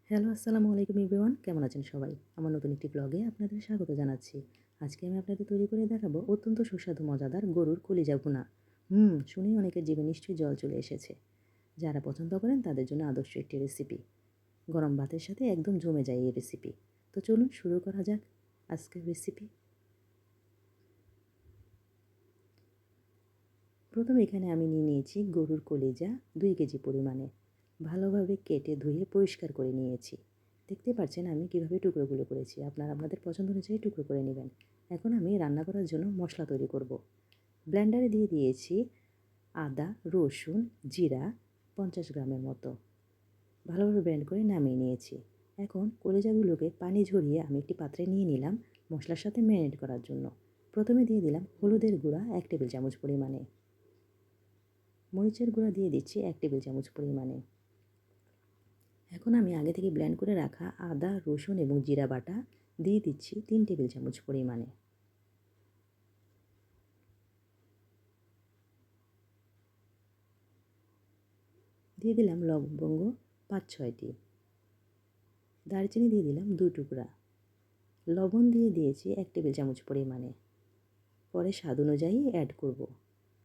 Hello, আসসালামু আলাইকুম everyone. কেমন আছেন সবাই? আমার নতুন একটি ব্লগে আপনাদের স্বাগত জানাচ্ছি। আজকে আমি আপনাদের তৈরি করে দেখাবো অত্যন্ত সুস্বাদু মজাদার গরুর কলিজা ভুনা। শুনেই অনেকের জিভে নিশ্চয়ই জল চলে এসেছে। যারা পছন্দ করেন তাদের জন্য আদর্শ একটি রেসিপি। গরম ভাতের সাথে একদম জমে যায় এই রেসিপি। তো চলুন শুরু করা যাক আজকের রেসিপি। প্রথমে এখানে আমি নিয়ে নিয়েছি গরুর কলিজা 2 কেজি পরিমাণে। ভালোভাবে কেটে ধুয়ে পরিষ্কার করে নিয়েছি। দেখতে পাচ্ছেন আমি কিভাবে টুকরোগুলো করেছি। আপনারা আপনাদের পছন্দ অনুযায়ী টুকরো করে নেবেন। এখন আমি রান্না করার জন্য মশলা তৈরি করব। ব্লেন্ডারে দিয়ে দিয়েছি আদা, রসুন, জিরা 50 গ্রামের মতো। ভালোভাবে ব্লেন্ড করে নামিয়ে নিয়েছি। এখন কলিজাগুলোকে পানি ঝরিয়ে আমি একটি পাত্রে নিয়ে নিলাম মশলার সাথে ম্যারিনেট করার জন্য। প্রথমে দিয়ে দিলাম হলুদের গুঁড়া 1 টেবিল চামচ পরিমাণে। মরিচের গুঁড়া দিয়ে দিচ্ছি 1 টেবিল চামচ পরিমাণে। এখন আমি আগে থেকে ব্লেন্ড করে রাখা আদা, রসুন এবং জিরা বাটা দিয়ে দিচ্ছি 3 টেবিল চামচ পরিমাণে। দিয়ে দিলাম লবঙ্গ 5-6টি। দারচিনি দিয়ে দিলাম 2 টুকরা। লবণ দিয়ে দিয়েছি 1 টেবিল চামচ পরিমাণে। পরে স্বাদ অনুযায়ী অ্যাড করব।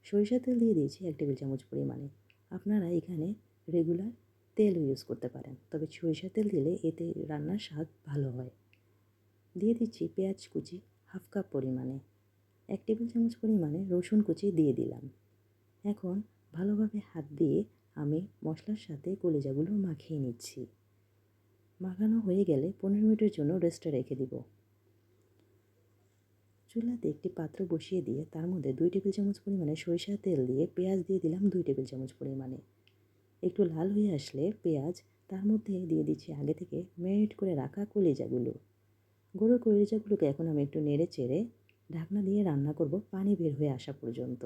সরিষার তেল দিয়ে দিয়েছি 1 টেবিল চামচ পরিমাণে। আপনারা এখানে রেগুলার তেল ইউজ করতে পারেন, তবে সরিষার তেল দিলে এতে রান্নার স্বাদ ভালো হয়। দিয়ে দিচ্ছি পেঁয়াজ কুচি 1/2 কাপ পরিমাণে। 1 টেবিল চামচ পরিমাণে রসুন কুচি দিয়ে দিলাম। এখন ভালোভাবে হাত দিয়ে আমি মশলার সাথে কলিজাগুলো মাখিয়ে নিচ্ছি। মাখানো হয়ে গেলে 15 মিনিটের জন্য রেস্টে রেখে দিব। চুলাতে একটি পাত্র বসিয়ে দিয়ে তার মধ্যে 2 টেবিল চামচ পরিমাণে সরিষার তেল দিয়ে পেঁয়াজ দিয়ে দিলাম 2 টেবিল চামচ পরিমাণে। একটু লাল হয়ে আসলে পেঁয়াজ তার মধ্যে দিয়ে দিচ্ছি আগে থেকে ম্যারিনেট করে রাখা কলিজাগুলো। গরুর কলিজাগুলোকে এখন আমি একটু নেড়ে চেড়ে ঢাকনা দিয়ে রান্না করব পানি বের হয়ে আসা পর্যন্ত।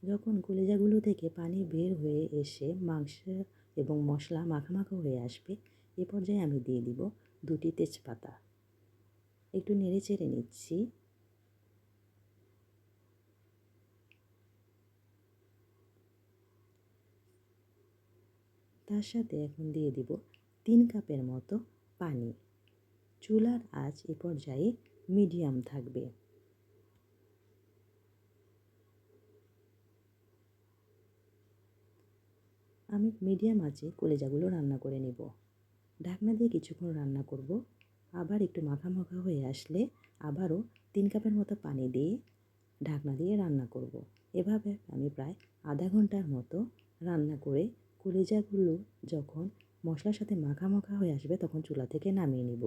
যখন কলিজাগুলো থেকে পানি বের হয়ে এসে মাংস এবং মশলা মাখা হয়ে আসবে, এ পর্যায়ে আমি দিয়ে দিব 2টি তেজপাতা। একটু নেড়ে চেড়ে নিচ্ছি। তার সাথে এখন দিয়ে দিব 3 কাপের মতো পানি। চুলার আঁচ এ পর্যায়ে মিডিয়াম থাকবে। আমি মিডিয়াম আঁচে কলিজাগুলো রান্না করে নেব। ঢাকনা দিয়ে কিছুক্ষণ রান্না করব। আবার একটু মাখা হয়ে আসলে আবারও 3 কাপের মতো পানি দিয়ে ঢাকনা দিয়ে রান্না করব। এভাবে আমি প্রায় আধা ঘন্টার মতো রান্না করে কলিজাগুলো যখন মশলার সাথে মাখা হয়ে আসবে তখন চুলা থেকে নামিয়ে নিব।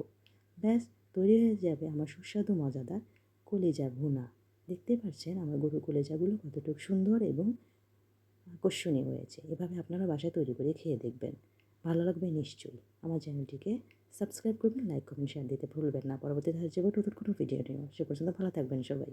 ব্যাস, তৈরি হয়ে যাবে আমার সুস্বাদু মজাদার কলিজা ভুনা। দেখতেই পাচ্ছেন আমার গরুর কলিজাগুলো কতটুকু সুন্দর এবং আকর্ষণীয় হয়েছে। এভাবে আপনারা বাসায় তৈরি করে খেয়ে দেখবেন, ভালো লাগবে নিশ্চয়ই। আমার চ্যানেলটিকে সাবস্ক্রাইব করবেন, লাইক, কমেন্ট, শেয়ার দিতে ভুলবেন না। পরবর্তীতে আসবো নতুন কোনো ভিডিও নিয়ে। সে পর্যন্ত ভালো থাকবেন সবাই।